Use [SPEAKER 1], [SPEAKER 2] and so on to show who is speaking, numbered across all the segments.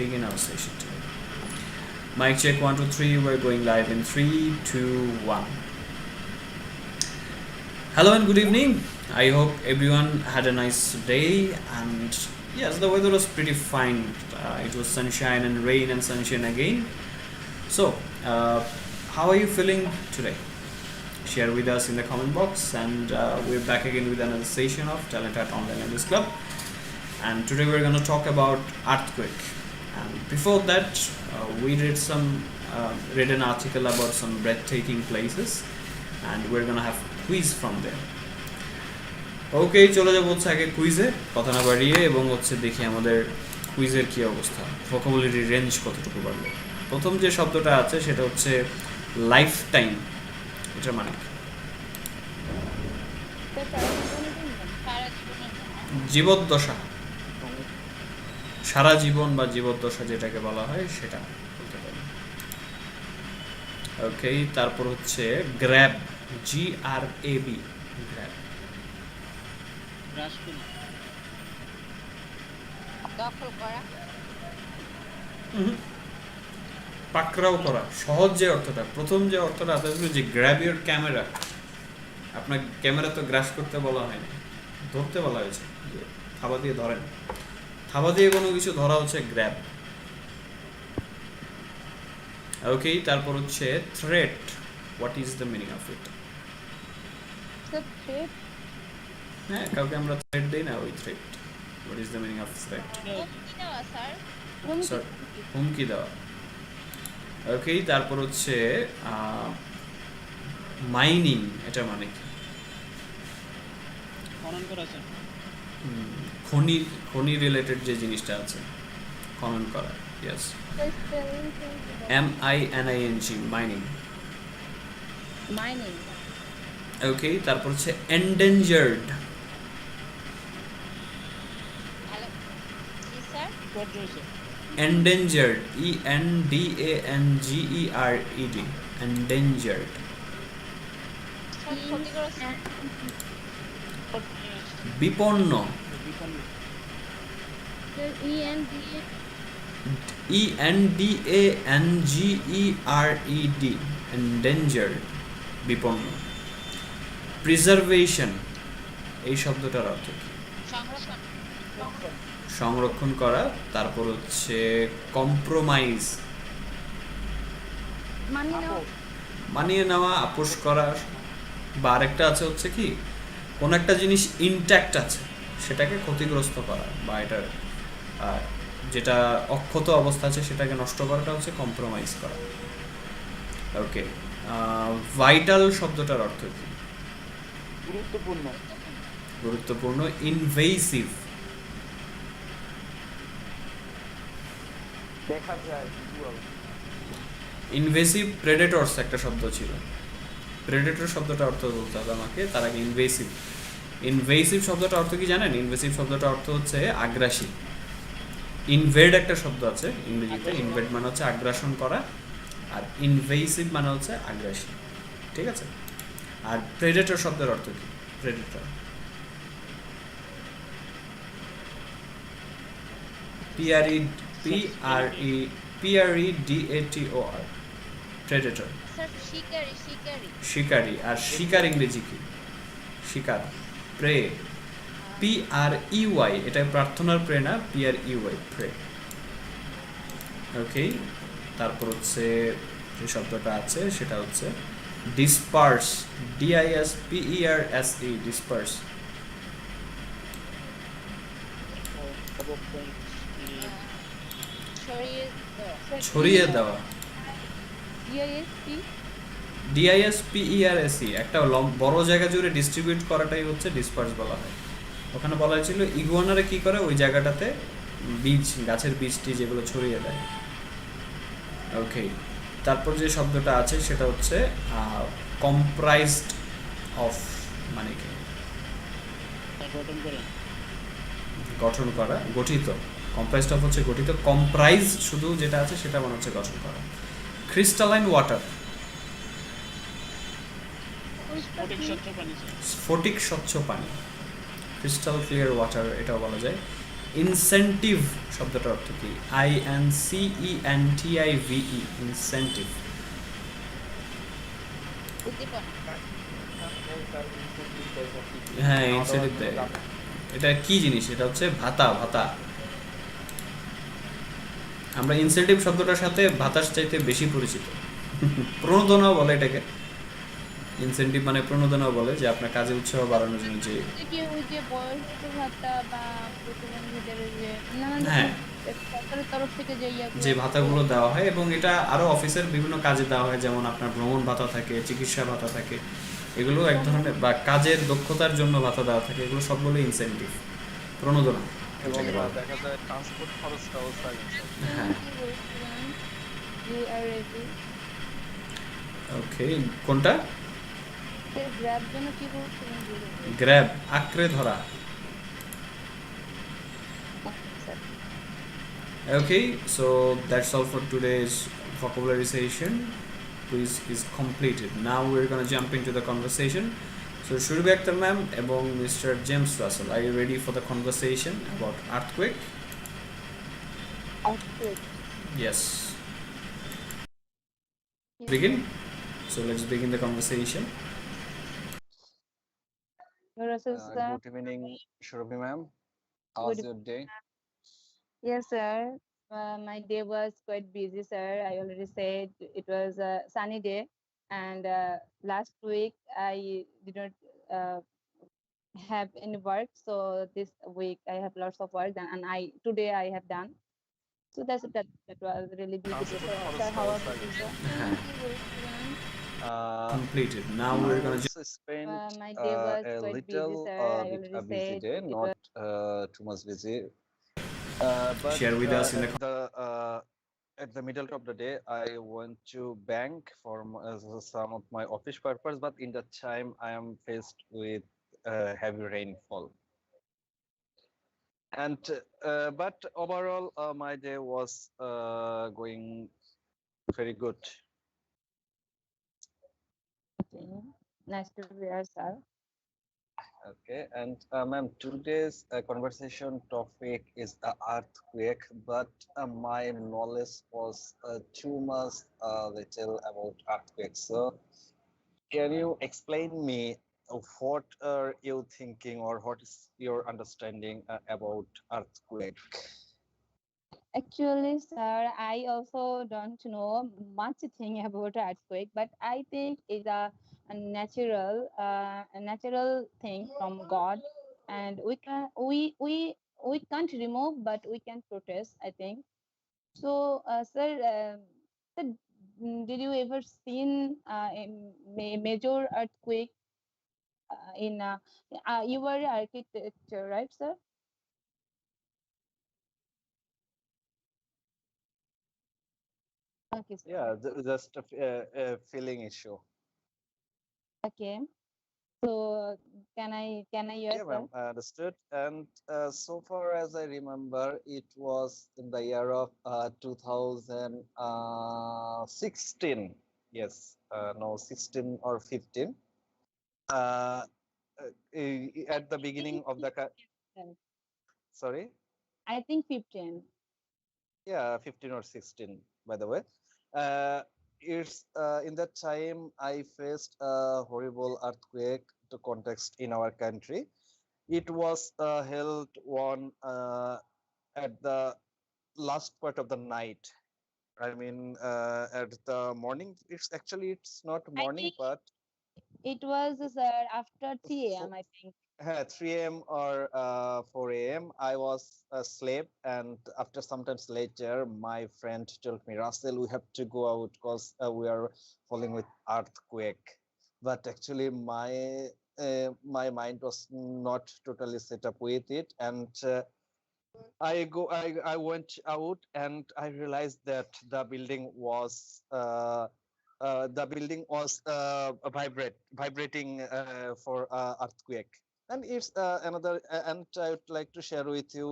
[SPEAKER 1] begin our session today. Mic check 1 2 3. We're going live in 3 2 1. Hello and good evening. I hope everyone had a nice day, and yes, the weather was pretty fine. It was sunshine and rain and sunshine again. So how are you feeling today? Share with us in the comment box, and we're back again with another session of Talenthut Online Language Club, and today we're going to talk about earthquake. And before that, we read an article about some breathtaking places, and we're going to have quiz from there. ওকে, চলে যাবো হচ্ছে আগে কুইজে, কথা না বাড়িয়ে, এবং হচ্ছে দেখি আমাদের কুইজের কি অবস্থা, ভোকাবুলারি রেঞ্জ কতটুকু বাড়লো। প্রথম যে শব্দটা আছে সেটা হচ্ছে লাইফ টাইম। এটার মানে জীবদ্দশা, সারা জীবন বা জীবদ্দশা যেটাকে বলা হয় সেটা বলতে পারি। ওকে, তারপর হচ্ছে গ্র্যাব, GRAB, গ্র্যাব। পাকড়াও করা, সহজ যে অর্থটা, প্রথম যে অর্থটা আসলে যে গ্র্যাব ইউর ক্যামেরা, আপনার ক্যামেরা তো গ্রাস করতে বলা হয়নি, ধরতে বলা হয়েছে, থাবা দিয়ে ধরেন, থাবা দিয়ে কোনো কিছু ধরা হচ্ছে গ্র্যাব। ওকে, তারপর হচ্ছে threat. What is the meaning of it? হ্যাঁ, কাউকে আমরা থ্রেট দেই না, ওই threat. What is the meaning of threat? হুমকি দেওয়া। ওকে, তারপর হচ্ছে মাইনিং। এটা মানে কি? খনি রিলেটেড যে জিনিসটা আছে, খনন করা। Yes, MINING, mining. ওকে, তারপর হচ্ছে এন্ডেঞ্জার্ড। endangered, ENDANGERED, endangered। বিপন্ন, ENDANGERED, endangered, বিপন্ন। প্রিজার্ভেশন, এই শব্দটার অর্থ কি? সংরক্ষণ করা। তারপর হচ্ছে কম্প্রোমাইজ, মানিয়ে নেওয়া, আপোষ করা। বা আরেকটা আছে হচ্ছে কি, কোন একটা জিনিস ইনট্যাক্ট আছে সেটাকে ক্ষতিগ্রস্ত করা, বা এটার যেটা অক্ষত অবস্থা আছে সেটাকে নষ্ট করাটা হচ্ছে কম্প্রোমাইজ করা। ওকে, ভাইটাল শব্দটার অর্থ কি? গুরুত্বপূর্ণ। Invasive, invasive. প্রেডেটরস একটা শব্দ ছিল, প্রেডেটর শব্দটা অর্থ বলতে হবে আমাকে, তার আগে ইনভেসিভ। ইনভেসিভ শব্দটা অর্থ কি জানেন? ইনভেসিভ শব্দটা অর্থ হচ্ছে আগ্রাসী। ইনভেড একটা শব্দ আছে ইংরেজিতে, ইনভেড মানে হচ্ছে আগ্রাসন করা, আর ইনভেসিভ মানে হচ্ছে আগ্রাসী। ঠিক আছে? আর প্রেডেটর শব্দের অর্থ কি? প্রেডেটর, PREDATOR, প্রেডেটর, শিকারী। আর শিকার ইংরেজি কি? শিকার, প্রে, PREY, এটা প্রার্থনার প্রে না, PREY, প্রে। ওকে, তারপর হচ্ছে যে শব্দটা আছে সেটা হচ্ছে ডিসপার্স, DISPERSE, ডিসপার্স। ছড়িয়ে দেওয়া, DISPERSE, একটা বড় জায়গা জুড়ে ডিস্ট্রিবিউট করাটাই হচ্ছে ডিসপার্স বলা হয়। ওখানে বলা হয়েছিল ইগুয়ানারা কি করে, ওই জায়গাটাতে বীজ, গাছের বীজটি যেগুলো ছড়িয়ে দেয়। ওকে, তারপর যে শব্দটা আছে সেটা হচ্ছে কম্প্রাইজড অফ, মানে কি? গঠন করা, গঠিত। কম্প্রাইজড অফ হচ্ছে গঠিত, কম্প্রাইজ শুধু যেটা আছে সেটা মানে হচ্ছে গঠন করা। ক্রিস্টালাইন ওয়াটার, স্ফটিক স্বচ্ছ পানি, ক্রিস্টাল ক্লিয়ার ওয়াটার এটাও বলা যায়। ইনসেন্টিভ শব্দটার অর্থ কি? INCENTIVE, incentive.
[SPEAKER 2] উদ্দীপনা।
[SPEAKER 3] হ্যাঁ স্যার, ইনসেনটিভ দেয় আর কি,
[SPEAKER 1] হ্যাঁ,
[SPEAKER 3] খাওয়া দাওয়ার
[SPEAKER 1] ইনসেন্টিভ
[SPEAKER 3] জন্য
[SPEAKER 1] দেয়।
[SPEAKER 3] দাম।
[SPEAKER 1] এটা কি জিনিস? এটা হচ্ছে ভাতা, ভাতা। আমরা ইনসেন্টিভ শব্দটার সাথে ভাতার চাইতে বেশি পরিচিত। প্রণোদনাও বলে এটাকে। ইনসেন্টিভ মানে প্রণোদনাও বলে, যে আপনার কাজে উৎসাহ বাড়ানোর জন্য যে।
[SPEAKER 2] যে কি ওই যে বয়স্ক ভাতা বা প্রতিবন্ধীদের যে নানান
[SPEAKER 1] হ্যাঁ,
[SPEAKER 2] রকমের সরকারের তরফ থেকে যে
[SPEAKER 1] যে
[SPEAKER 2] ইয়াগুলো দেয়
[SPEAKER 1] ভাতাগুলো
[SPEAKER 2] আর কি।
[SPEAKER 1] দেওয়া হয়, এবং এটা আরও অফিসের বিভিন্ন কাজে দেওয়া হয়, যেমন আপনার ভ্রমণ ভাতা থাকে, চিকিৎসা ভাতা থাকে, এগুলো এক ধরনের, বা কাজের দক্ষতার জন্য ভাতা দেওয়া থাকে, এগুলো সবগুলো ইনসেন্টিভ, প্রণোদনা
[SPEAKER 3] এবং
[SPEAKER 1] যেটাকে বলে।
[SPEAKER 3] দেখা যায় ট্রান্সপোর্ট খরচটাও স্যার ইনসেনটিভ।
[SPEAKER 1] হ্যাঁ।
[SPEAKER 2] কি বলছিলেন? You R ready.
[SPEAKER 1] ওকে, কোনটা?
[SPEAKER 2] গ্র্যাব জন্য কি বলছিলেন ভুলে গিয়েছি।
[SPEAKER 1] গ্র্যাব, আঁকড়ে ধরা।
[SPEAKER 2] Okay sir.
[SPEAKER 1] Okay, so that's all for today's vocabulary session. Quiz is completed. Now we're gonna jump into the conversation. So Shurbi Akhtar ma'am এবং Mr. James Russell, are you ready for the conversation about earthquake?
[SPEAKER 2] Earthquake.
[SPEAKER 1] Yes.
[SPEAKER 2] Yes, sir.
[SPEAKER 1] Begin. So let's begin the conversation.
[SPEAKER 2] Russell sir.
[SPEAKER 3] Good evening Surabhi ma'am, how was
[SPEAKER 2] Good.
[SPEAKER 3] Your day?
[SPEAKER 2] Yes, sir. My day was quite busy, sir. I already said it was a sunny day, and last week I did not have any work. So this week I have lots of work, and I today I have done. So that was really busy day.
[SPEAKER 3] Transport
[SPEAKER 2] So, sir, how
[SPEAKER 3] খরচটাও sir
[SPEAKER 2] about you, sir?
[SPEAKER 3] Incentive.
[SPEAKER 1] হ্যাঁ, completed. Now
[SPEAKER 3] I
[SPEAKER 1] we're gonna
[SPEAKER 3] also spent
[SPEAKER 2] My day was
[SPEAKER 3] a
[SPEAKER 2] quite busy,
[SPEAKER 3] little
[SPEAKER 2] sir. I
[SPEAKER 3] bit
[SPEAKER 2] already
[SPEAKER 3] a busy
[SPEAKER 2] said
[SPEAKER 3] day,
[SPEAKER 2] it
[SPEAKER 3] not
[SPEAKER 2] was.
[SPEAKER 3] too much busy. But
[SPEAKER 1] share with us in the.
[SPEAKER 3] at the middle of the day, I went to bank for some of my office purpose. But in that time, I am faced with heavy rainfall. And but overall, my day was going very good.
[SPEAKER 2] Okay. Nice to hear, sir.
[SPEAKER 3] Okay, and ma'am, today's conversation topic is the earthquake, but my knowledge was too much little about earthquakes. So, can you explain me what are you thinking, or what is your understanding about earthquake?
[SPEAKER 2] Actually, sir, I also don't know much thing about earthquake, but I think it's a natural thing from God, and we can't remove, but we can protest. I think so, sir. Sir, did you ever seen a major earthquake in? You were architecture, right, sir? Okay, sir.
[SPEAKER 3] Yeah, just a feeling issue.
[SPEAKER 2] Okay. So can I
[SPEAKER 3] Yeah,
[SPEAKER 2] yes, sir?
[SPEAKER 3] ma'am, I understood. And so far as I remember, it was in the year of 2016. Yes, no, 16 or 15. Uh, at the
[SPEAKER 2] I think
[SPEAKER 3] beginning of the,
[SPEAKER 2] 15, sir.
[SPEAKER 3] sorry,
[SPEAKER 2] I think 15.
[SPEAKER 3] yeah, 15 or 16, by the way. Uh, it's in that time I faced a horrible earthquake to context in our country. It was held one at the last part of the night. I mean, at the morning. It's not
[SPEAKER 2] I
[SPEAKER 3] morning,
[SPEAKER 2] think
[SPEAKER 3] but
[SPEAKER 2] it was sir after 3 a.m.
[SPEAKER 3] fo-
[SPEAKER 2] I think.
[SPEAKER 3] 3 a.m. or 4 a.m. I was asleep, and after sometimes later, my friend told me, Russell, we have to go out because we are falling with earthquake. But actually, my mind was not totally set up with it, and I went out and I realized that the building was vibrating for earthquake. And it's another and I would like to share with you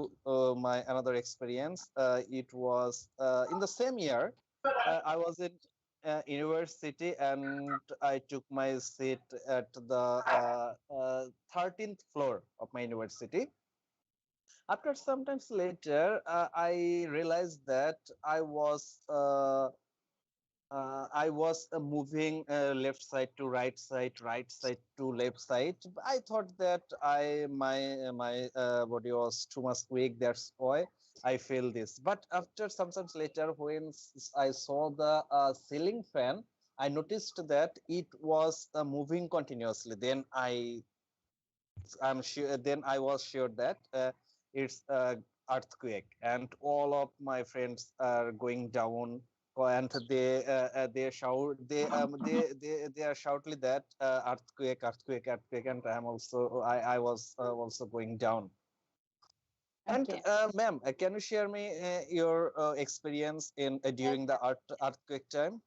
[SPEAKER 3] my another experience. It was in the same year. I was in university, and I took my seat at the 13th floor of my university. After sometimes later, I realized that I was moving left side to right side to left side. I thought that my body was too much weak. That's why I feel this. But after sometimes later, when I saw the ceiling fan, I noticed that it was moving continuously. I'm sure. Then I was sure that it's earthquake, and all of my friends are going down, and they shout they are shoutly that earthquake, earthquake, earthquake, and I was also going down. And
[SPEAKER 2] Okay.
[SPEAKER 3] ma'am, can you share me your experience in
[SPEAKER 2] Yes,
[SPEAKER 3] during the earthquake time?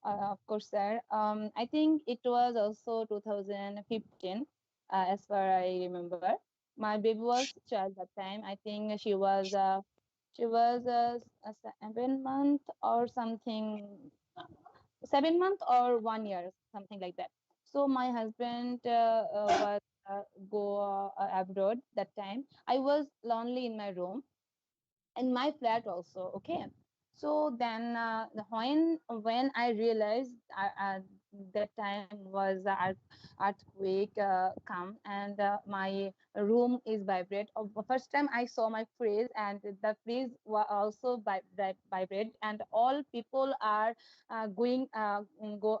[SPEAKER 2] of course, sir. I think it was also 2015, as far I remember. My baby was child that time. I think she was a 7 month or something, 7 month or 1 year, something like that. So my husband was go abroad that time. I was lonely in my room, in my flat also. Okay, so then when I realized that time was the earthquake come, and my room is vibrate. First time I saw my freeze, and the freeze was also vibrate, and all people are going go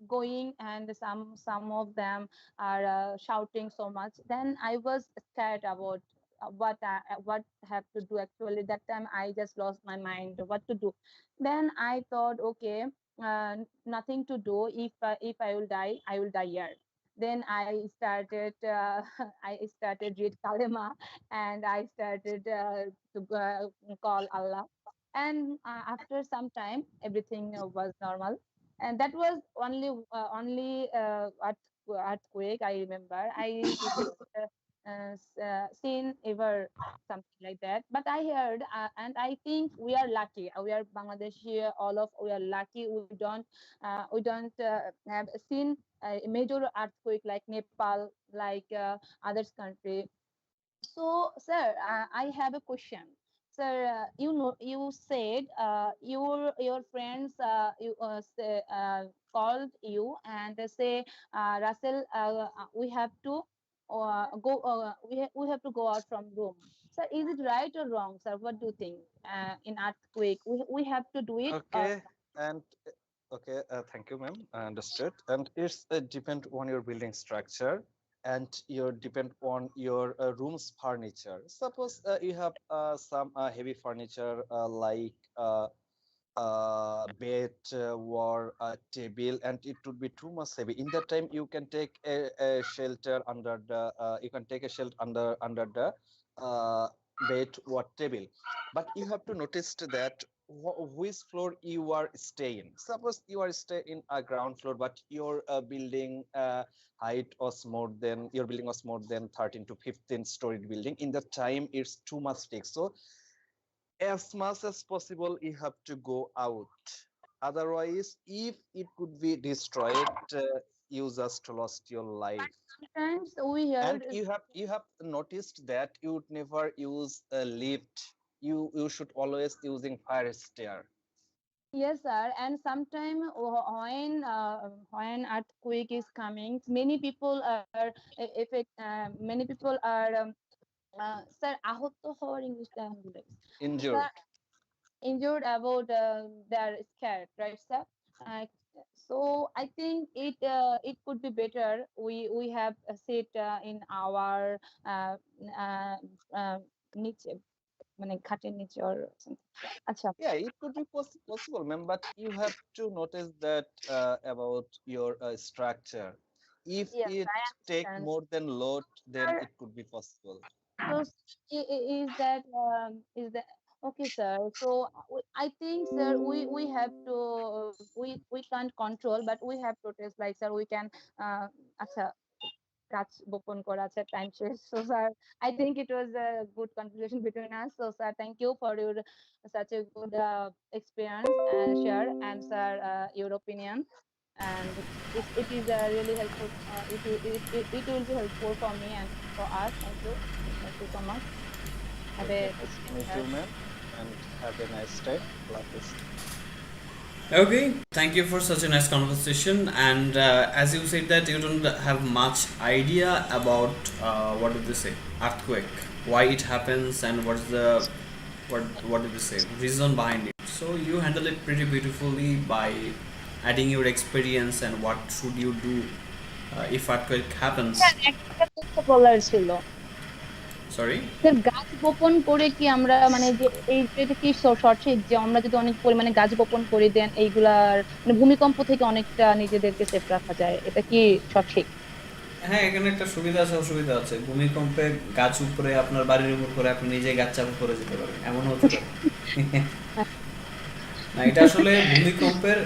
[SPEAKER 2] going, and some of them are shouting so much. Then I was scared about what have to do. Actually that time I just lost my mind what to do. Then I thought, okay, nothing to do. If I will die, I will die here. Then I started I started read kalima, and I started to call Allah. And after some time everything was normal. And that was earthquake I remember. I didn't seen ever something like that, but I heard, and I think we are lucky. We are Bangladeshi, all of we are lucky. We don't have seen a major earthquake like Nepal, like others country. So, sir, I have a question. Sir, you said your friends called you and they say, Russell, we have to we have to go out from room. Sir, is it right or wrong, sir? What do you think? In earthquake, we have to do it or
[SPEAKER 3] Okay, and okay, thank you, ma'am. I understood. And it's depend on your building structure and your depend on your room's furniture. Suppose you have some heavy furniture bed or a table, and it would be too much heavy. In that time, you can take a shelter under the you can take a shelter under the uh, bed or table. But you have to notice that which floor you are staying. Suppose you are staying in a ground floor, but your building height was more than your building was more than 13 to 15 storied building. In that time, it's too much thick. So as much as possible you have to go out, otherwise if it could be destroyed, you just lost your life.
[SPEAKER 2] sometimes we
[SPEAKER 3] And
[SPEAKER 2] heard.
[SPEAKER 3] you have noticed that you would never use a lift. You should always using fire stair.
[SPEAKER 2] Yes, sir. And sometime when earthquake is coming, many people are affect. Many people are sir আহত হওয়ার English sir,
[SPEAKER 3] Injured.
[SPEAKER 2] injured about they're scared, right, sir? Uh, so I think it could be better. We have a sit in our uh, uh, uh, নিচে মানে খাটের নিচে or something. আচ্ছা.
[SPEAKER 3] Yeah, it could be possible, ma'am, but you have to notice that about your structure. If
[SPEAKER 2] Yes,
[SPEAKER 3] it
[SPEAKER 2] I
[SPEAKER 3] take
[SPEAKER 2] understand.
[SPEAKER 3] more than load, then
[SPEAKER 2] Sir,
[SPEAKER 3] it could be possible.
[SPEAKER 2] so is that okay, sir? So I think, sir, we have to we can't control, but we have to test. Like, sir, we can আচ্ছা কাজ গোপন করা আছে time শেষ. So, sir, I think it was a good conversation between us. So, sir, thank you for your such a good experience and share and sir your opinion. and it is really helpful. It will be helpful for me and for us. Thank you so much. Have
[SPEAKER 3] Okay,
[SPEAKER 2] a
[SPEAKER 3] nice
[SPEAKER 2] good
[SPEAKER 3] to
[SPEAKER 2] day,
[SPEAKER 3] meet
[SPEAKER 2] sir.
[SPEAKER 3] you, ma'am, and have a nice day. Allah Hafiz.
[SPEAKER 1] Okay, thank you for such a nice conversation. And as you said that you don't have much idea about what did they say earthquake, why it happens, and what's the what did they say reason behind it. So you handle it pretty beautifully by adding your experience and what should you do if earthquake happens.
[SPEAKER 2] Sir একটা কথা বলার ছিল,
[SPEAKER 1] Sorry.
[SPEAKER 2] Sir গাছ বপন করে কি আমরা মানে যে এটা কি সঠিক যে আমরা যদি অনেক পরিমাণে গাছ বপন করে দেন এইগুলার মানে ভূমিকম্প থেকে অনেকটা নিজেদেরকে সেফ রাখা যায়, এটা কি সঠিক?
[SPEAKER 1] হ্যাঁ, এখানে একটা সুবিধা আছে অসুবিধা আছে। ভূমিকম্পে গাছ উপরে আপনার বাড়ির উপর করে আপনি নিজে গাছ চাপা পড়ে যেতে পারেন, এমন হতে পারে। না, এটা আসলে ভূমিকম্পের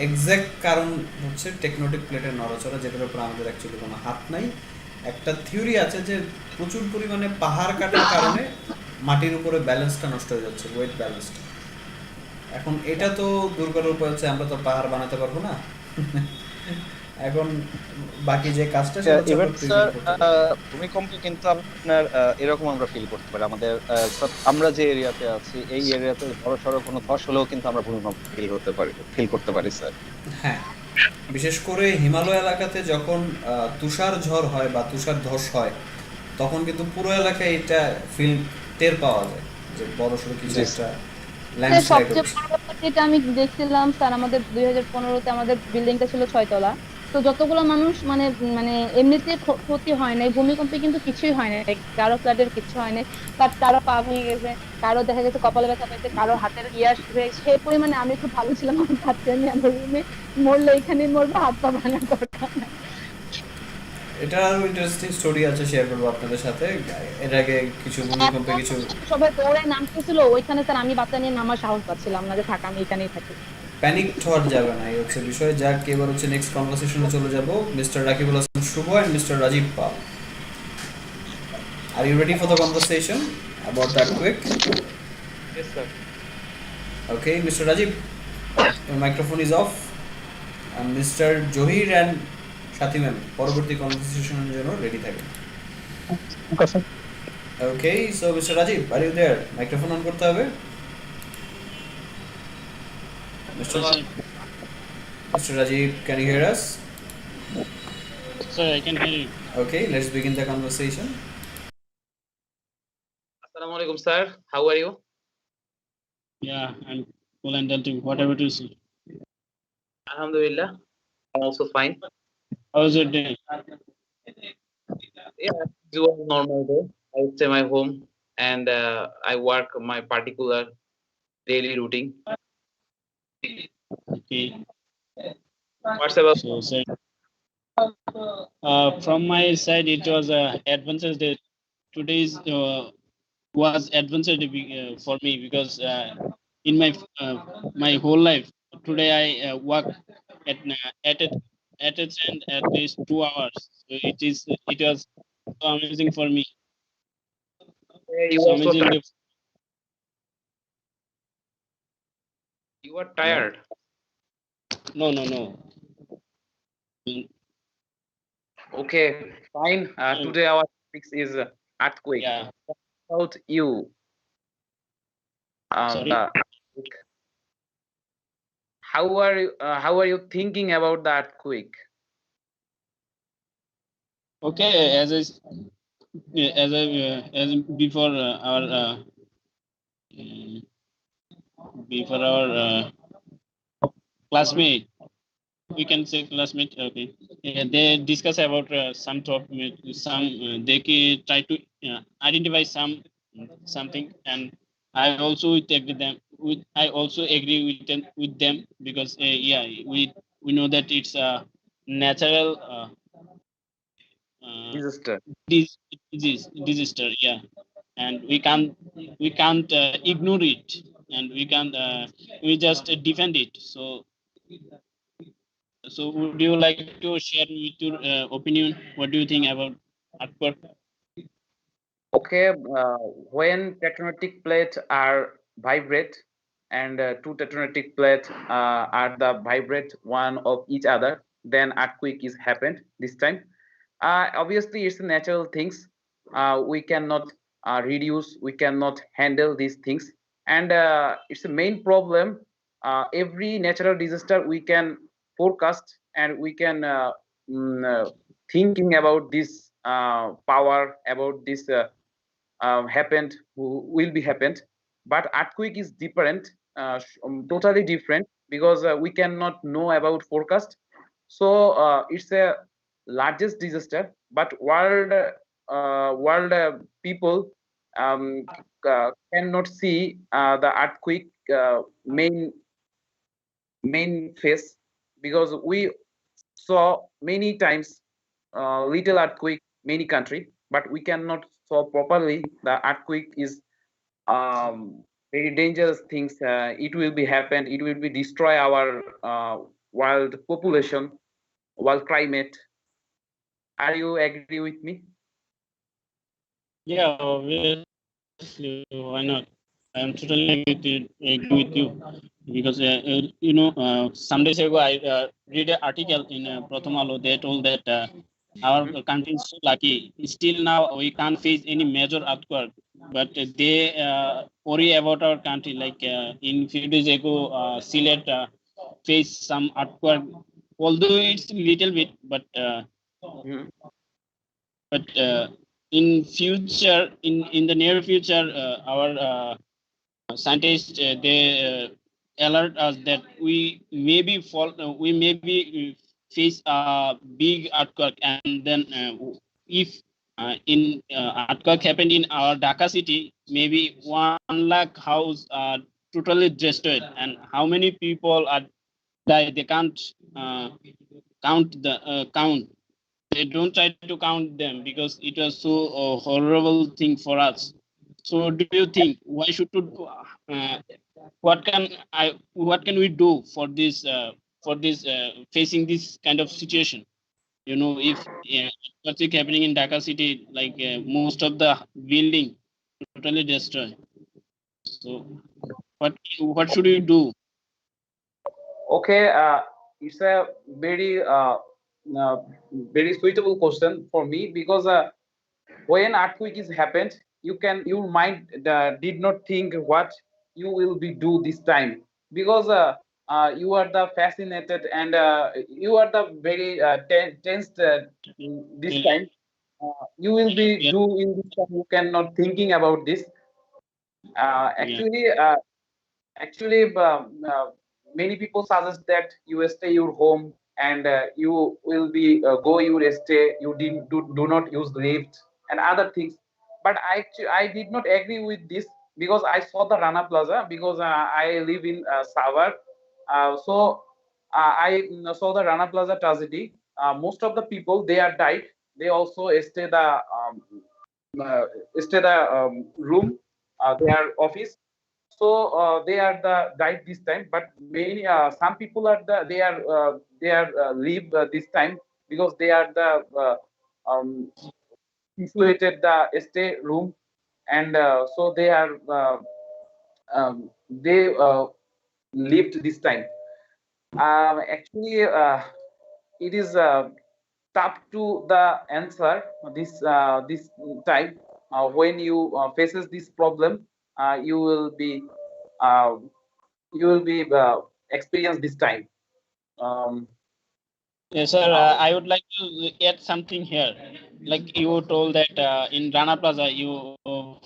[SPEAKER 1] এক্সাক্ট কারণ হচ্ছে টেকটনিক প্লেটের নড়াচড়া, যেটার উপর আমাদের অ্যাকচুয়ালি কোনো হাত নাই। একটা থিওরি আছে যে প্রচুর পরিমাণে পাহাড় কাটার কারণে মাটির উপরে ব্যালেন্সটা নষ্ট হয়ে যাচ্ছে, ওয়েট ব্যালেন্সটা। এখন এটা তো দূর করার উপায় হচ্ছে আমরা তো পাহাড় বানাতে পারবো না। এখন বাকি যে কাজটা সেটা হচ্ছে
[SPEAKER 3] ইভেন
[SPEAKER 1] আমরা
[SPEAKER 3] স্যার,
[SPEAKER 1] প্রিভেন্ট করতে পারি।
[SPEAKER 3] ভূমিকম্পে কিন্তু আপনার এরকম আমরা ফিল করতে পারি আমাদের আমরা যে এরিয়াতে আছি এই এরিয়াতে বড় সড়ো কোনো ধস হলেও কিন্তু আমরা ভূমিকম্প ফিল করতে পারি স্যার।
[SPEAKER 1] হ্যাঁ, বিশেষ করে হিমালয় এলাকাতে যখন তুষার ঝড় হয় বা তুষার ধস হয়, তখন কিন্তু পুরো এলাকায় এটা ফিল টের পাওয়া যায় যে বড়সড় কিছু
[SPEAKER 3] জি
[SPEAKER 1] একটা
[SPEAKER 2] স্যার
[SPEAKER 1] ল্যান্ডস্লাইড
[SPEAKER 2] সবচেয়ে
[SPEAKER 1] হচ্ছে।
[SPEAKER 2] বড় কথা যেটা আমি দেখছিলাম স্যার, আমাদের 2015-তে আমাদের বিল্ডিংটা ছিল 6 তলা। তো যতগুলো মানুষ মানে মানে এমনিতে ক্ষতি হয় নাই, ভূমিকম্পে কিন্তু কিছুই হয় নাই, কারো ফ্ল্যাটের কিছু হয় নাই, বাট কারো পা ভেঙে গেছে, কারো দেখা গেছে কপালে ব্যথা পাইছে, কারো হাতের সেই পরিমাণে আমি একটু ভালো ছিলাম, আমার ভাবছি আমি আমার রুমে মরলে এখানেই মরবো, হাত পা ভাঙার দরকার নাই।
[SPEAKER 1] এটা আরও ইন্টারেস্টিং স্টোরি আছে, শেয়ার করবো আপনাদের সাথে। এর আগে কিছু
[SPEAKER 2] এত
[SPEAKER 1] ভূমিকম্পে কিছু
[SPEAKER 2] সবাই দৌড়ে নামতেছিল ওইখানে, স্যার আমি বাচ্চা নিয়ে নামার সাহস পাচ্ছিলাম না, যে থাকা আমি এখানেই থাকি।
[SPEAKER 1] প্যানিক হওয়ার যাবে না, এই হচ্ছে বিষয়। যাক, এবার হচ্ছে নেক্সট কনভারসেশনে চলে যাব। Mister Rakibul Hasan Shuvo and mister Rajib Pal, are you ready for the conversation about the quick?
[SPEAKER 3] Yes, sir.
[SPEAKER 1] Okay, mister Rajib, your microphone is off. Mister Zahir and Sathi ma'am পরবর্তী কনভারসেশনের জন্য রেডি থাকেন।
[SPEAKER 3] Okay, sir.
[SPEAKER 1] Okay, so mister Rajib, are you there? Microphone on করতে হবে। Mister mister Rajib, can you hear us?
[SPEAKER 4] Sir, I can hear you.
[SPEAKER 1] Okay, let's begin the conversation.
[SPEAKER 5] Assalamu alaikum, sir. How are you?
[SPEAKER 4] Yeah, I'm full and delting. What about you, sir?
[SPEAKER 5] Alhamdulillah. I'm also fine.
[SPEAKER 4] How's your day?
[SPEAKER 5] Yeah, do a normal day. I stay my home and I work my particular daily routine.
[SPEAKER 4] Okay.
[SPEAKER 5] What's about
[SPEAKER 4] So, sir, from my side, it was a adventure day. Today's was adventure day for me because in my whole life, today I work at at a time at least 2 hours. So it was so amazing for me.
[SPEAKER 5] you
[SPEAKER 4] So
[SPEAKER 5] are so
[SPEAKER 4] amazing
[SPEAKER 5] tired?
[SPEAKER 4] day.
[SPEAKER 5] You are
[SPEAKER 4] Hello?
[SPEAKER 5] tired.
[SPEAKER 4] No, no, no.
[SPEAKER 5] Okay, fine. Today our topic is earthquake.
[SPEAKER 4] Yeah.
[SPEAKER 5] About you,
[SPEAKER 4] Sorry.
[SPEAKER 5] the how are you thinking about the earthquake?
[SPEAKER 4] Okay, as before mm, our classmate, we can say classmate. Okay, yeah, they discuss about some topic, try to identify something, and I also agree them. I also agree with them because yeah, we know that it's a natural. Uh,
[SPEAKER 5] Disaster.
[SPEAKER 4] dis- disaster, yeah, and we can't ignore it, and we just defend it. So would you like to share with your opinion? What do you think about earthquake?
[SPEAKER 5] Okay, when tectonic plates are vibrate and two tectonic plates are the vibrate one of each other, then earthquake is happened this time. Obviously, it's natural things. We cannot reduce, we cannot handle these things, and it's a main problem. Every natural disaster we can forecast, and we can thinking about this power, about this happened, will be happened. But earthquake is different, totally different, because we cannot know about forecast. So it's a largest disaster, but world people cannot see the earthquake main phase, because we saw many times little earthquake many country, but we cannot saw properly the earthquake is very dangerous things. It will be happen, it will be destroy our world population, world climate. Are you agree with me?
[SPEAKER 4] Yeah, obviously, why not? I am totally agree with you, because some days ago I read an article in Prathamalo. They told that our country is so lucky. Still now we can't face any major earthquake, but they worry about our country. Like in few days ago, Silet faced some earthquake, although it's little bit, but
[SPEAKER 5] Mhm.
[SPEAKER 4] in future, in the near future, our scientists they alert us that we maybe face a big earthquake, and then if in earthquake happened in our Dhaka city, maybe 1 lakh house are totally destroyed, and how many people are die, they can't uh, count. They don't try to count them because it was so horrible thing for us. So do you think why should to what can what can we do for this facing this kind of situation? If what's happening in Dhaka city, like most of the building totally destroyed. So what should we do?
[SPEAKER 5] Okay, it's a uh, very suitable question for me, because when earthquake is happened, your mind did not think what you will be do this time, because you are the fascinated, and you are the very tensed this
[SPEAKER 4] Yeah,
[SPEAKER 5] time. You will be
[SPEAKER 4] yeah,
[SPEAKER 5] do in this time. You cannot thinking about this.
[SPEAKER 4] yeah,
[SPEAKER 5] Actually, many people suggest that you stay your home, and you will be go your stay. You do not use lift and other things. But I did not agree with this, because I saw the Rana Plaza, because I live in Savar. So I saw the Rana Plaza tragedy. Most of the people they are died. They also uh, stay the room, their office. So they are the died this time, but many some people are they are leave this time, because they are the insulated the stay room, and so they are they lived this time. Actually, it is tough to the answer this time. When you faces this problem, you will be uh, experience this time. Um,
[SPEAKER 4] Yes, sir.
[SPEAKER 5] uh,
[SPEAKER 4] I would like to add something here. Like you told that in Rana Plaza, you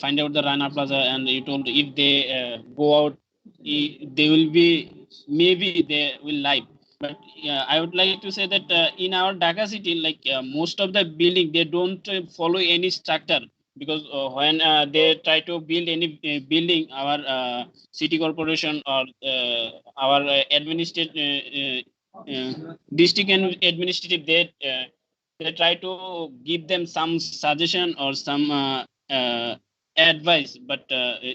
[SPEAKER 4] find out the Rana Plaza, and you told if they go out, they will be, maybe they will live. But I would like to say that in our Dhaka city, like most of the building, they don't follow any structure, because when they try to build any building, our city corporation or our district and administrative, they try to give them some suggestion or some advice, but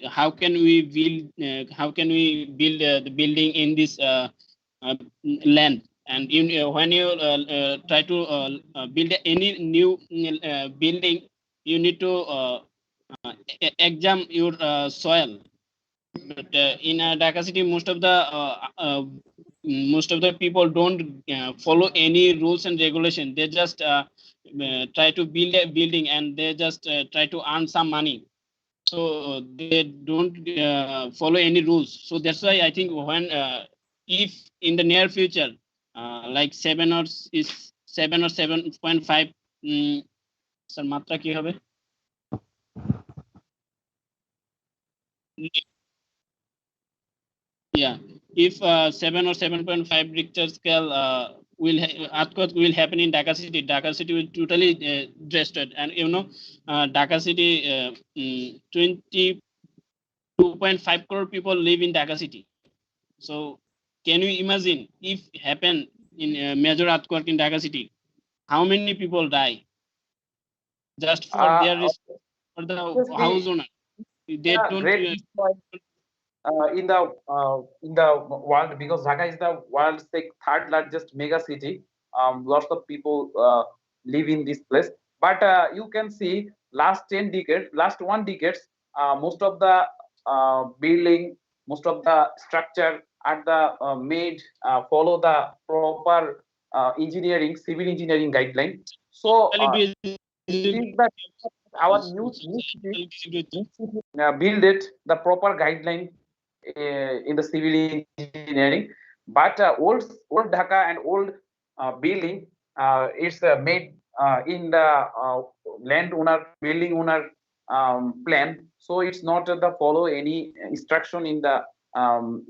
[SPEAKER 4] how can we build the building in this uh, land, and when you try to build any new building, you need to examine your soil, But in Dhaka city, most of the people don't follow any rules and regulation. They just try to build a building, and they just try to earn some money. So they don't follow any rules. So that's why I think when if in the near future, like 7 or 7.5, sir মাত্রা কি হবে? Yeah, if 7 or 7.5 Richter scale earthquake will happen in Dhaka city, Dhaka city will totally destroyed. And Dhaka city, 22.5 crore people live in Dhaka city. So can you imagine if happen in a major earthquake in Dhaka city, how many people die just for their for the house owner? They don't.
[SPEAKER 5] Great in the world, because Dhaka is the world's third largest mega city. Lots of people live in this place, but you can see last 1 decade, most of the building, most of the structure are the made follow the proper civil engineering guideline. So it is that our new city build it the proper guideline in the civil engineering, but old Dhaka and old building, it's made in the landowner building owner plan, so it's not the follow any instruction in the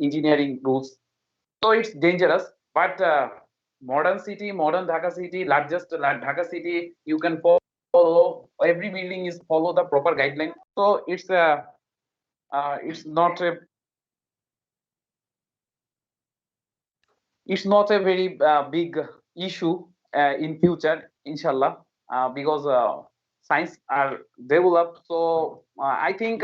[SPEAKER 5] engineering rules, so it's dangerous. But modern Dhaka city, largest Dhaka city, you can follow every building is follow the proper guideline, so it's not a very big issue in future, inshallah, because science are developed. So I think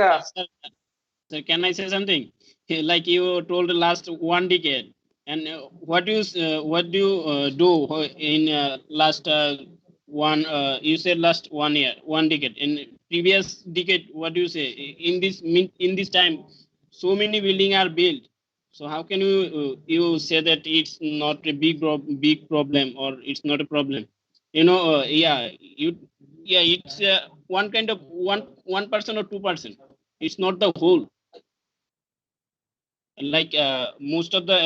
[SPEAKER 4] So can I say something? Like you told last 1 decade, and what do you do in last one? You said last 1 year, 1 decade. In previous decade, what do you say? In this time, so many building are built. So how can you say that it's not a big problem, or it's not a problem? It's one kind of 1% or 2%. It's not the whole. Like most of the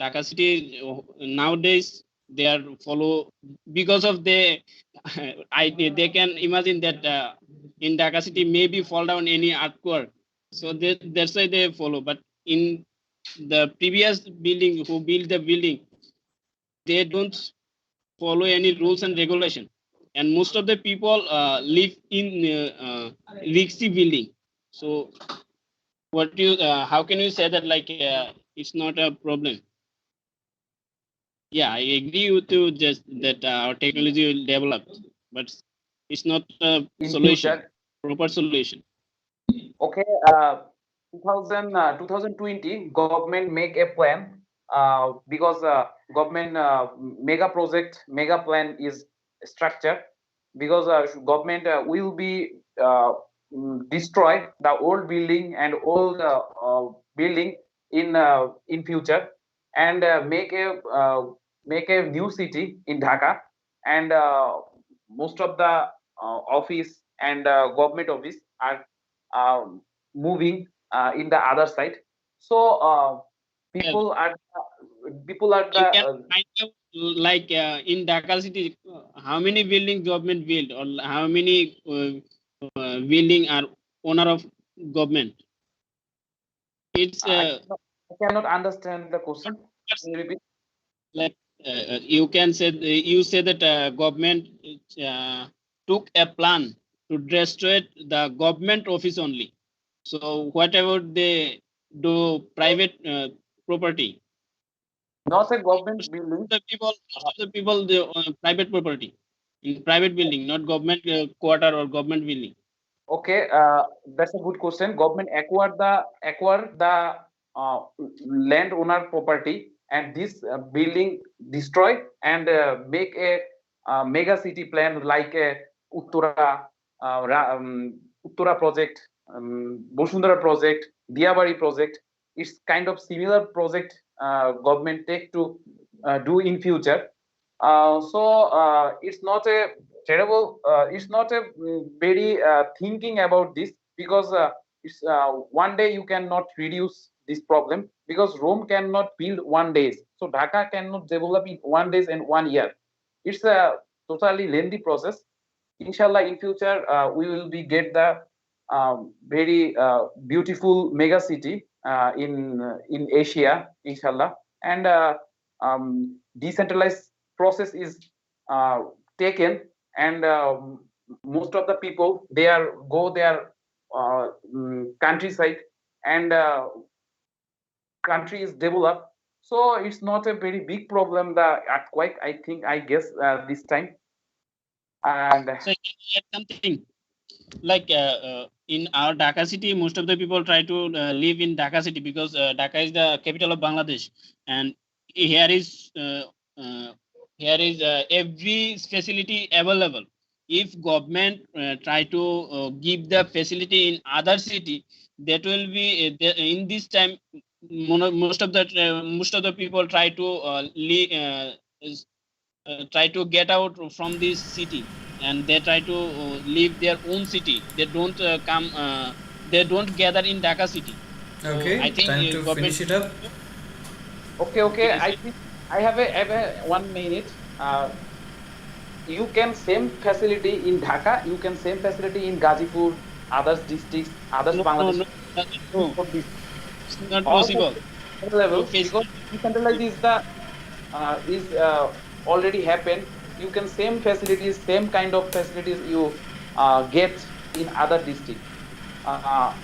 [SPEAKER 4] Dhaka city nowadays, they are follow because of they can imagine that in Dhaka city maybe fall down any earthquake, so that's why they follow. But in the previous building who built the building, they don't follow any rules and regulation, and most of the people live in risky building. So how can you say that like it's not a problem? Yeah, I agree with you just that our technology will develop, but it's not a
[SPEAKER 5] in
[SPEAKER 4] solution,
[SPEAKER 5] future,
[SPEAKER 4] proper solution.
[SPEAKER 5] okay, 2020 government make a plan, because government mega plan is structured, because government will be destroy the old building and old building in future, and make a new city in Dhaka, and most of the office and government office are moving in the other side. So
[SPEAKER 4] Well,
[SPEAKER 5] people are
[SPEAKER 4] you
[SPEAKER 5] the
[SPEAKER 4] can find out like in Dhaka city, how many buildings government build, or how many building are owner of government. It's
[SPEAKER 5] I cannot understand the question. Can you repeat?
[SPEAKER 4] like you can say you say that government took a plan to destroy the government office only. So whatever they do private property,
[SPEAKER 5] Not a government building.
[SPEAKER 4] most of the people the private property in private building, not government quarter or government building.
[SPEAKER 5] Okay, that's a good question. Government acquire the uh, landowner property, and this building destroy and make a mega city plan like a Uttara Uttara project, Bosundara project, Diabari project. It's kind of similar project government take to do in future. It's not a terrible. It's not a very thinking about this, because it's one day you cannot reduce this problem, because Rome cannot build one day. So Dhaka cannot develop in 1 day and 1 year. It's a totally lengthy process. Inshallah, in future we will be get the very beautiful mega city in Asia, inshallah. And decentralized process is uh, taken, and most of the people they are go their countryside, and country is developed. So it's not a very big problem, the earthquake, I think, I guess, this time. And
[SPEAKER 4] So I can add something like in our Dhaka city, most of the people try to live in Dhaka city because Dhaka is the capital of Bangladesh, and here is uh, uh, every facility available. If government try to give the facility in other city, that will be in this time. Most of the people try to try to get out from this city, and they try to leave their own city. They don't come. They don't gather in Dhaka city. So I
[SPEAKER 1] Okay,
[SPEAKER 4] think
[SPEAKER 1] time to
[SPEAKER 4] government.
[SPEAKER 1] finish it up.
[SPEAKER 5] okay,
[SPEAKER 4] Finish
[SPEAKER 5] I
[SPEAKER 4] it.
[SPEAKER 5] think I have a 1 minute. You can same facility in Dhaka, you can same facility in Gazipur, others districts, others
[SPEAKER 4] No, no,
[SPEAKER 5] Bangladesh.
[SPEAKER 4] no, no. It's not
[SPEAKER 5] All
[SPEAKER 4] possible. So
[SPEAKER 5] level,
[SPEAKER 4] face.
[SPEAKER 5] because decentralized is the is already happened. You can same facilities, same kind of facilities you get in other district. Uh,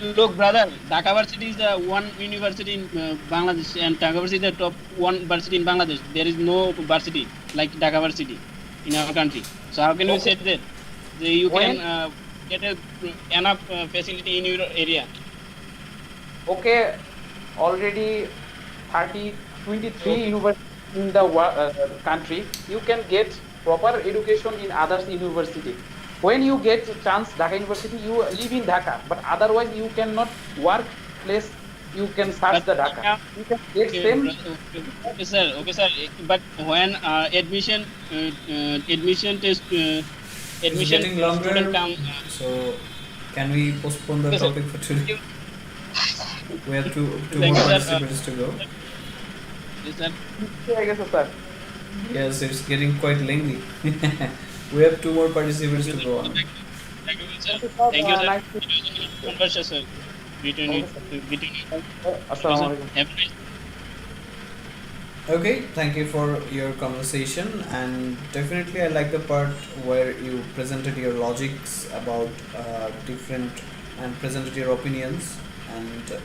[SPEAKER 4] Look, brother, Dhaka University is the one university in Bangladesh, and Dhaka University is the top one university in Bangladesh. There is no university like Dhaka University in our country. So how can you
[SPEAKER 5] okay,
[SPEAKER 4] say that? You can
[SPEAKER 5] when
[SPEAKER 4] get enough facility in your area?
[SPEAKER 5] okay, already 30, 23
[SPEAKER 4] Okay.
[SPEAKER 5] universities in the country, you can get proper education in others university. When you get a chance Dhaka University, you live in Dhaka, but otherwise you cannot work place. You can search
[SPEAKER 4] But
[SPEAKER 5] the Dhaka.
[SPEAKER 4] now,
[SPEAKER 5] You can get
[SPEAKER 4] okay,
[SPEAKER 5] same.
[SPEAKER 4] okay, sir, okay, sir. But when admission test,
[SPEAKER 1] It's
[SPEAKER 4] admission
[SPEAKER 1] getting
[SPEAKER 4] student
[SPEAKER 1] longer,
[SPEAKER 4] come.
[SPEAKER 1] so can we postpone the
[SPEAKER 4] Okay, sir.
[SPEAKER 1] topic for today?
[SPEAKER 4] Thank you.
[SPEAKER 1] We have two
[SPEAKER 4] Thank
[SPEAKER 1] more
[SPEAKER 4] you, sir.
[SPEAKER 1] participants to go.
[SPEAKER 4] Yes, sir.
[SPEAKER 5] I guess, sir.
[SPEAKER 1] Yes, it's getting quite lengthy. We have two more
[SPEAKER 4] Thank
[SPEAKER 1] participants
[SPEAKER 4] you,
[SPEAKER 1] to
[SPEAKER 4] sir.
[SPEAKER 1] go on.
[SPEAKER 4] Thank you, sir.
[SPEAKER 5] Thank you, sir.
[SPEAKER 4] Thank you, sir.
[SPEAKER 5] Nice to
[SPEAKER 4] It was a
[SPEAKER 5] meet
[SPEAKER 4] nice
[SPEAKER 5] you.
[SPEAKER 4] conversation between
[SPEAKER 5] Okay, sir.
[SPEAKER 4] between you.
[SPEAKER 5] Thank you, sir.
[SPEAKER 4] Thank you, sir.
[SPEAKER 5] Assalamu alaikum.
[SPEAKER 4] Have a nice.
[SPEAKER 1] Okay, thank you for your conversation, and definitely I like the part where you presented your logics about different and presented your opinions, and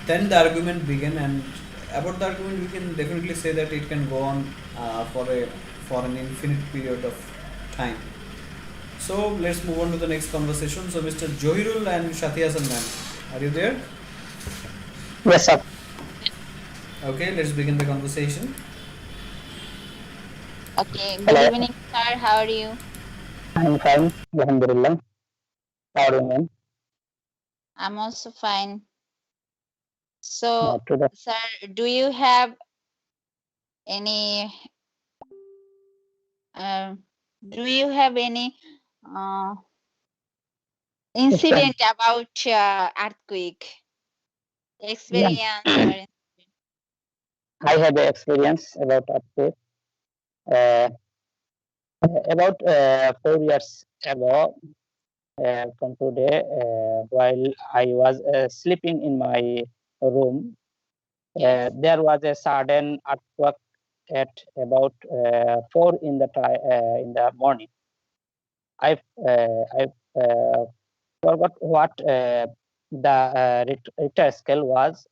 [SPEAKER 1] then the argument began. And about the argument, we can definitely say that it can go on for an infinite period of time. So let's move on to the next conversation. So Mr. Johirul and Shati Hasan ma'am, are you there?
[SPEAKER 6] Yes, sir.
[SPEAKER 1] Okay, let's begin the conversation.
[SPEAKER 7] Okay, good
[SPEAKER 6] Hello.
[SPEAKER 7] evening, sir. How are you?
[SPEAKER 6] I'm fine. Alhamdulillah. How are you, ma'am?
[SPEAKER 7] I'm also fine. So,
[SPEAKER 6] To the
[SPEAKER 7] sir, do you have any uh, uh, incident about earthquake
[SPEAKER 6] yeah,
[SPEAKER 7] experience or
[SPEAKER 6] I have a experience about earthquake. Uh, about 4 years ago, from today, while I was sleeping in my room,
[SPEAKER 7] yes,
[SPEAKER 6] there was a sudden earthquake at about 4 in the morning. I forgot what the Richter scale was.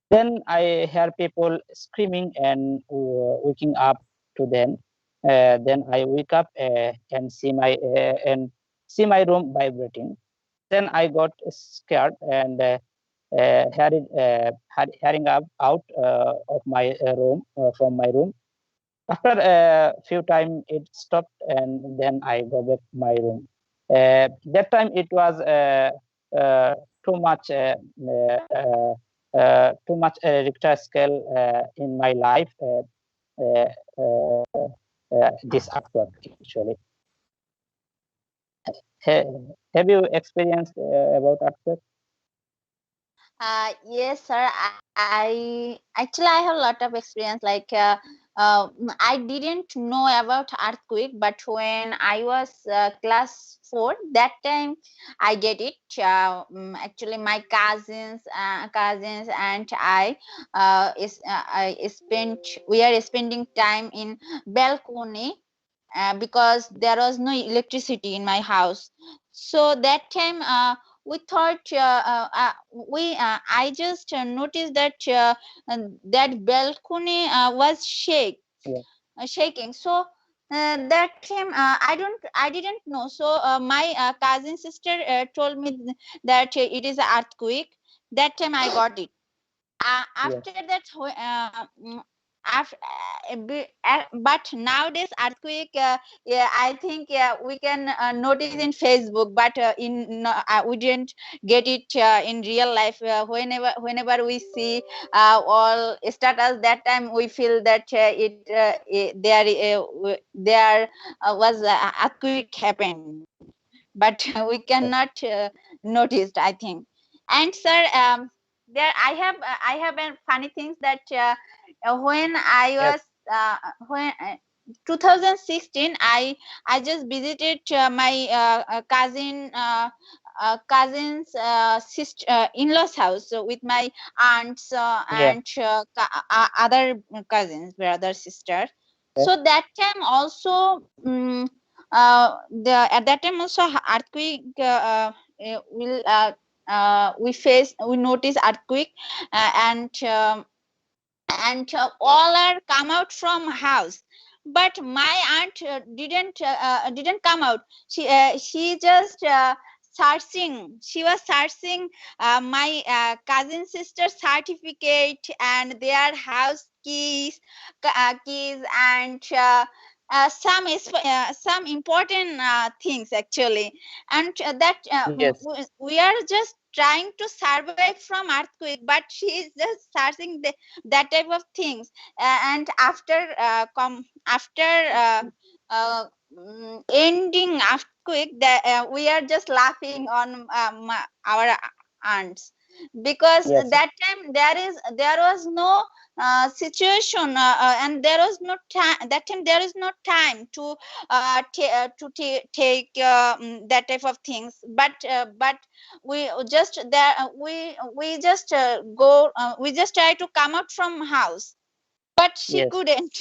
[SPEAKER 6] Then I hear people screaming and waking up to them. Then I wake up and see my room vibrating. Then I got scared and hearing up out of my room from my room. After a few time, it stopped, and then I go back to my room. That time it was too much Richter scale in my life. This artwork actually. Have you experienced about artwork?
[SPEAKER 7] Yes, sir. I actually I have a lot of experience. Like I didn't know about earthquake, but when I was class 4, that time I get it. Actually, my cousins and I spent we are spending time in balcony because there was no electricity in my house. So that time we thought I just noticed that that balcony was
[SPEAKER 6] Yeah.
[SPEAKER 7] shaking. So that time I didn't know. So my cousin sister told me that it is an earthquake. That time I got it.
[SPEAKER 6] Yes.
[SPEAKER 7] After that after, but nowadays earthquake yeah, I think we can notice in Facebook, but in no, we didn't get it in real life. Whenever we see all status, that time we feel that was earthquake happened, but we cannot notice, I think. And sir, there I have funny things that when I
[SPEAKER 6] Yes.
[SPEAKER 7] was when 2016 I just visited my cousin's sister in-laws house with my aunts
[SPEAKER 6] Yeah.
[SPEAKER 7] and other cousins, brother, sister.
[SPEAKER 6] Yes.
[SPEAKER 7] So that time also at that time also earthquake will we notice earthquake and all are come out from house, but my aunt didn't come out. She just she was searching my cousin sister's certificate and their house keys and some important things actually. And
[SPEAKER 6] Yes.
[SPEAKER 7] we are just trying to survive from earthquake, but she is just searching that type of things. And after ending earthquake, we are just laughing on our aunts, because
[SPEAKER 6] Yes.
[SPEAKER 7] that time there was no situation and there was no time. That time there is no time to take that type of things, but we just there we just go we just try to come out from house, but she
[SPEAKER 6] Yes.
[SPEAKER 7] couldn't.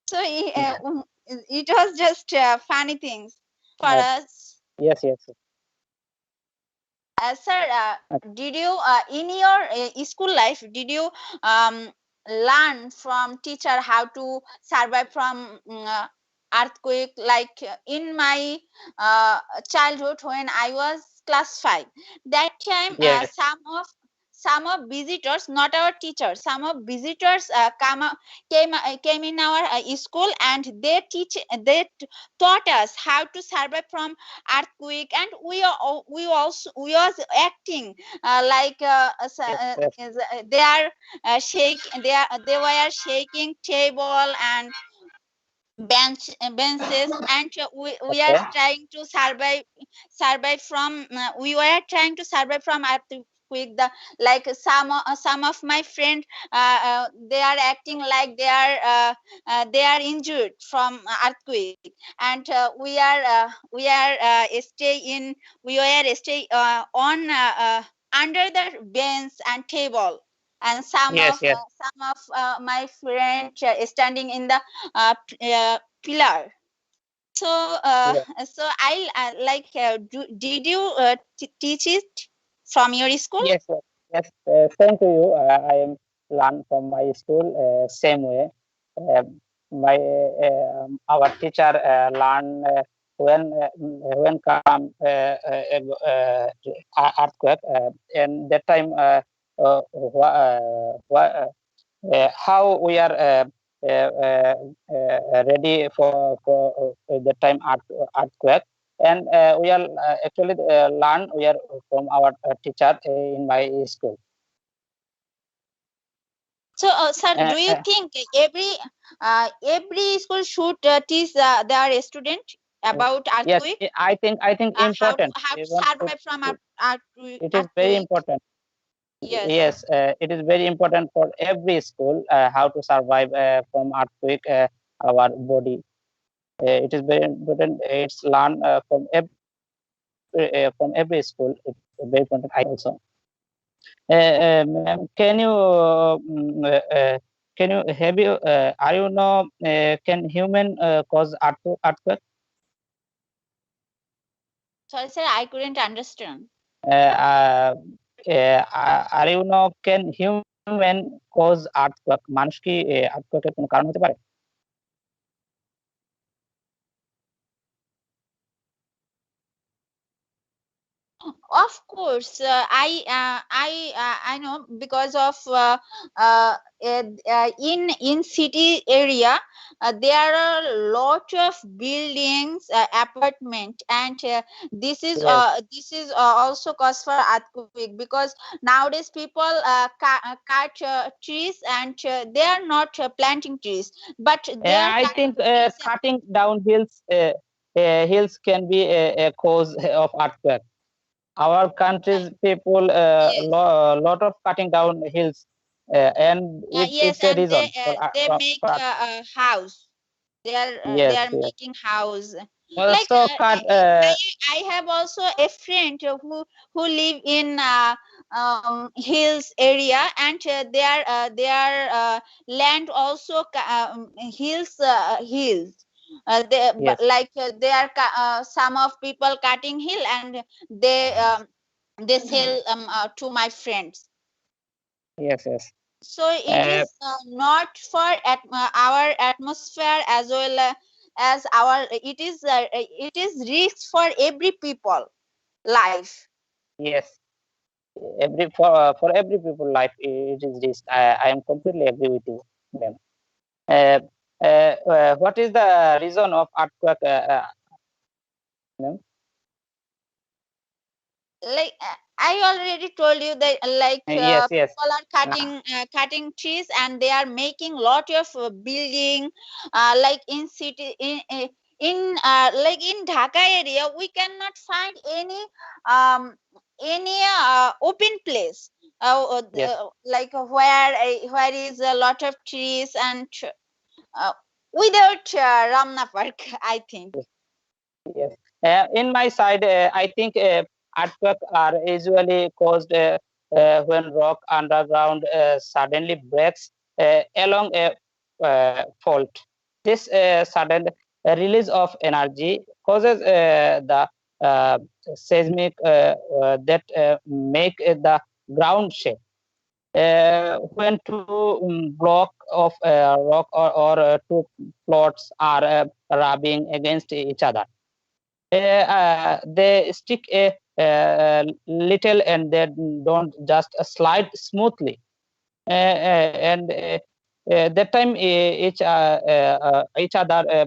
[SPEAKER 7] So it was just funny things for
[SPEAKER 6] Uh,
[SPEAKER 7] us.
[SPEAKER 6] yes. Yes.
[SPEAKER 7] Sir,
[SPEAKER 6] Uh,
[SPEAKER 7] did you in your school life did you um, learn from teacher how to survive from earthquake? Like in my uh, childhood, when I was class 5, that time
[SPEAKER 6] yes.
[SPEAKER 7] some of visitors, not our teachers, some of visitors came in our school, and taught us how to survive from earthquake. And we was acting
[SPEAKER 6] Yes. Yes.
[SPEAKER 7] they are they were shaking table and benches, and we are
[SPEAKER 6] Okay.
[SPEAKER 7] trying to survive from we were trying to survive from earthquake. The like some of my friends they are acting like they are injured from earthquake, and we were stay on under the bench and table, and
[SPEAKER 6] Yes. Yes.
[SPEAKER 7] some of my friends standing in the pillar. So
[SPEAKER 6] Yes.
[SPEAKER 7] I did you teach it from your school?
[SPEAKER 6] Yes. Yes. Yes. Same to you. I am learn from my school same way. Uh, my our teacher learn when come earthquake, and that time how we are ready for the time earthquake. and we are actually learn we are from our teacher in my school.
[SPEAKER 7] So, sir, do you
[SPEAKER 6] Uh,
[SPEAKER 7] think every school should teach their student about
[SPEAKER 6] yes,
[SPEAKER 7] earthquake?
[SPEAKER 6] I think important.
[SPEAKER 7] How to
[SPEAKER 6] Even
[SPEAKER 7] survive from
[SPEAKER 6] it is very
[SPEAKER 7] earthquake?
[SPEAKER 6] important.
[SPEAKER 7] Yes.
[SPEAKER 6] Yes, it is very important for every school how to survive from earthquake our body. It is very important. It's learned from every school. It's very important. I think also. Ma'am, can you have you are you know can human cause earthquake?
[SPEAKER 7] Sorry, sir, I couldn't understand.
[SPEAKER 6] Uh, are you know can human cause earthquake? মানুষ কি earthquake এর কোনো কারণ হতে পারে?
[SPEAKER 7] Of course, I know because of in city area there are a lot of buildings, apartment, and
[SPEAKER 6] Yes,
[SPEAKER 7] this is also cause for earthquake because nowadays people cut trees and they are not planting trees, but they are
[SPEAKER 6] I
[SPEAKER 7] cutting
[SPEAKER 6] think
[SPEAKER 7] trees.
[SPEAKER 6] cutting down hills can be a cause of earthquake. Our country's people
[SPEAKER 7] Yes.
[SPEAKER 6] lot of cutting down hills, and
[SPEAKER 7] Yes,
[SPEAKER 6] it's a
[SPEAKER 7] and
[SPEAKER 6] reason
[SPEAKER 7] they make
[SPEAKER 6] for
[SPEAKER 7] a house. They
[SPEAKER 6] yes,
[SPEAKER 7] are
[SPEAKER 6] yes.
[SPEAKER 7] making house. Like
[SPEAKER 6] Also cut
[SPEAKER 7] I have also a friend who live in hills area, and their land also hills. But
[SPEAKER 6] yes,
[SPEAKER 7] like they are some of people cutting hill and they sell to my friends.
[SPEAKER 6] yes, yes.
[SPEAKER 7] So it
[SPEAKER 6] Uh,
[SPEAKER 7] is not for our atmosphere as well as our it is risk for every people life.
[SPEAKER 6] yes, every for every people life it is risk. I am completely agree with you, ma'am. Uh, what is the reason of earthquake, ma'am?
[SPEAKER 7] Like I already told you that
[SPEAKER 6] Yes, yes.
[SPEAKER 7] people are cutting trees and they are making lot of building like in city like in Dhaka area we cannot find any open place
[SPEAKER 6] Yes,
[SPEAKER 7] like where is a lot of trees and uh, without Ramna Park I think.
[SPEAKER 6] yes. In my side, I think earthquakes are usually caused when rock underground suddenly breaks along a fault. This sudden release of energy causes the uh, seismic that make the ground shake. When two block of rock or two plots are rubbing against each other, they stick a little and they don't just slide smoothly. And that time each other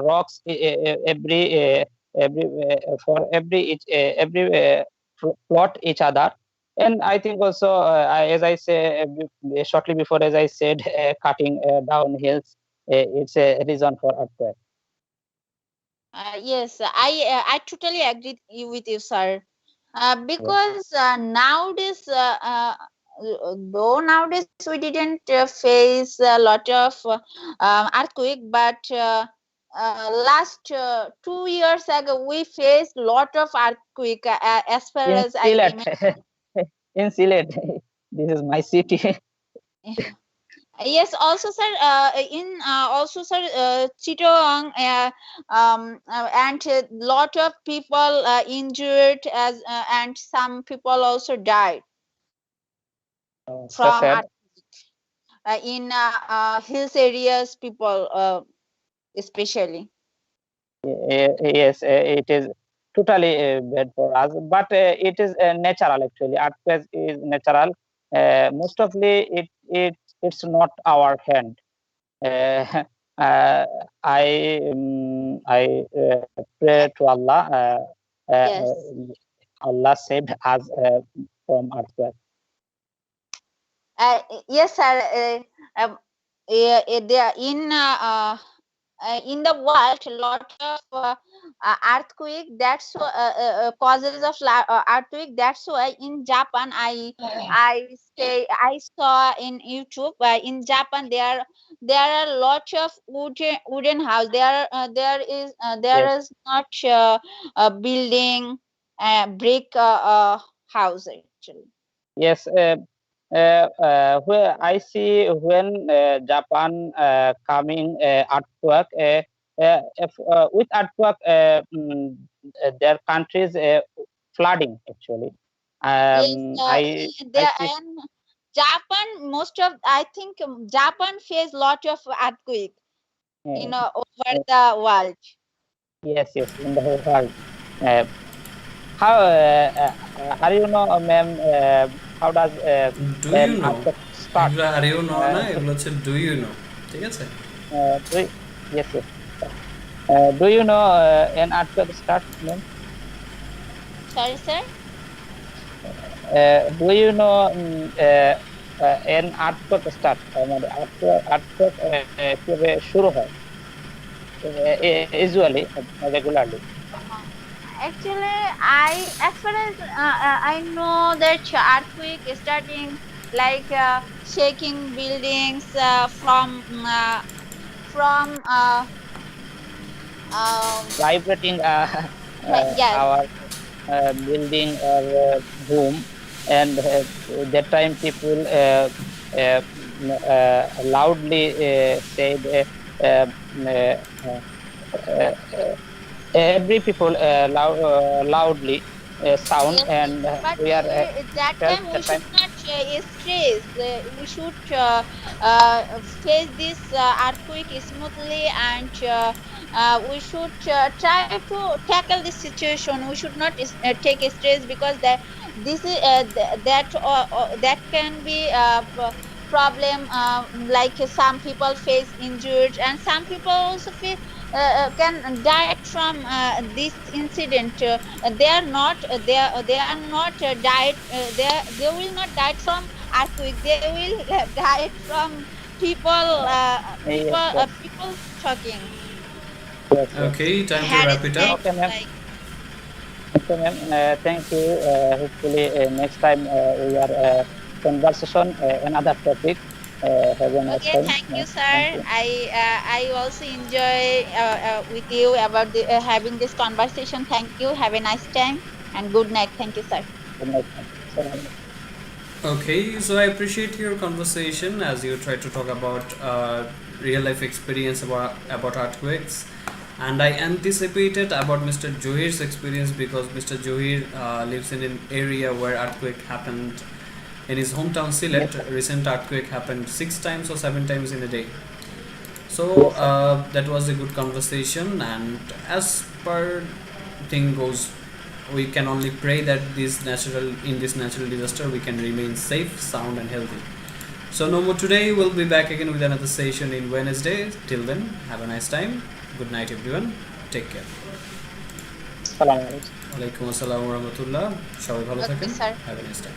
[SPEAKER 6] rocks every for every plot each other. And I think also, as I say shortly before, as I said, cutting down hills, it's a reason for earthquake.
[SPEAKER 7] Yes, I totally agree with you, sir.
[SPEAKER 6] Yeah.
[SPEAKER 7] Because nowadays, though nowadays we didn't face a lot of earthquake, but last 2 years ago we faced lot of earthquake. As far
[SPEAKER 6] In
[SPEAKER 7] as I
[SPEAKER 6] Silet,
[SPEAKER 7] remember.
[SPEAKER 6] in Silet, this is my city.
[SPEAKER 7] Yes, also sir, in also sir, Chittagong, and lot of people injured as and some people also died
[SPEAKER 6] So
[SPEAKER 7] from
[SPEAKER 6] sad.
[SPEAKER 7] in hills areas. People especially.
[SPEAKER 6] Yes, it is totally bad for us, but it is natural actually. Earthquake is natural. Mostly, it's not our hand. Uh, I I pray to Allah.
[SPEAKER 7] Yes.
[SPEAKER 6] Allah saved us from earthquake.
[SPEAKER 7] Yes, sir. There in the world, lot of earthquake. That's causes of earthquake. That's why in Japan, I saw in YouTube. In Japan, there are lots of wooden house. There is not a building, brick house actually.
[SPEAKER 6] Yes, where I see when Japan coming earthquake, if with earthquake, their countries flooding actually.
[SPEAKER 7] Yes,
[SPEAKER 6] I
[SPEAKER 7] there
[SPEAKER 6] see.
[SPEAKER 7] and Japan. Most of I think Japan face lot of earthquake
[SPEAKER 6] Uh,
[SPEAKER 7] over
[SPEAKER 6] uh,
[SPEAKER 7] the world.
[SPEAKER 6] yes, yes, in the whole world. Uh, how are you know, ma'am? How does
[SPEAKER 1] Do you
[SPEAKER 6] an
[SPEAKER 1] know?
[SPEAKER 6] earthquake start?
[SPEAKER 1] এগুলো হারিয়েও know না,
[SPEAKER 6] Uh,
[SPEAKER 1] এগুলো হচ্ছে do you know, ঠিক আছে?
[SPEAKER 6] yes, yes. Do you know an earthquake start, ma'am?
[SPEAKER 7] Sorry, sir.
[SPEAKER 6] Do you know an earthquake start? মানে earthquake কিভাবে শুরু হয়? Usually, regularly.
[SPEAKER 7] Actually, as far as I know that earthquake is starting like shaking buildings from
[SPEAKER 6] Vibrating
[SPEAKER 7] yes.
[SPEAKER 6] our building or home, and that time people uh, loudly said every people loudly sound,
[SPEAKER 7] Yes,
[SPEAKER 6] and
[SPEAKER 7] but
[SPEAKER 6] we are
[SPEAKER 7] that
[SPEAKER 6] felt
[SPEAKER 7] time we
[SPEAKER 6] that
[SPEAKER 7] should
[SPEAKER 6] time.
[SPEAKER 7] not stress. We should face this earthquake smoothly, and we should try to tackle this situation. We should not take stress, because this is that can be problem. Like some people face injured, and some people also can die from this incident. They are not died, they will not die from earthquake. They will die from
[SPEAKER 6] Yes, yes,
[SPEAKER 7] people talking,
[SPEAKER 6] yes, yes.
[SPEAKER 1] Okay, time to wrap it up.
[SPEAKER 7] harassment,
[SPEAKER 6] Okay, ma'am.
[SPEAKER 7] like.
[SPEAKER 6] Okay, ma'am. Thank you. Hopefully, next time we are conversation another topic. Have a nice
[SPEAKER 7] Okay,
[SPEAKER 6] time,
[SPEAKER 7] thank you,
[SPEAKER 6] ma'am.
[SPEAKER 7] sir.
[SPEAKER 6] Thank you.
[SPEAKER 7] I also enjoy with you about having this conversation. Thank you. Have a nice time and good night. Thank you, sir.
[SPEAKER 6] Good night, ma'am. Salam.
[SPEAKER 1] Okay, so I appreciate your conversation as you try to talk about real life experience about earthquakes, and I anticipated about Mr. Johir's experience because Mr. Johir lives in an area where earthquake happened in his hometown
[SPEAKER 6] Yes,
[SPEAKER 1] Sylhet.
[SPEAKER 6] sir.
[SPEAKER 1] Recent earthquake happened 6 times or 7 times in a day. So
[SPEAKER 6] Yes, sir.
[SPEAKER 1] that was a good conversation, and as per thing goes, we can only pray that this natural disaster we can remain safe, sound, and healthy. So no more today. We'll be back again with another session in Wednesday. Till then, have a nice time. Good night, everyone. Take care.
[SPEAKER 6] Salam alaikum.
[SPEAKER 1] ওয়ালাইকুম আসসালাম রহমতুল্লাহ, সবাই ভালো
[SPEAKER 7] Okay,
[SPEAKER 1] থাকেন।
[SPEAKER 7] sir.
[SPEAKER 1] Have a nice time.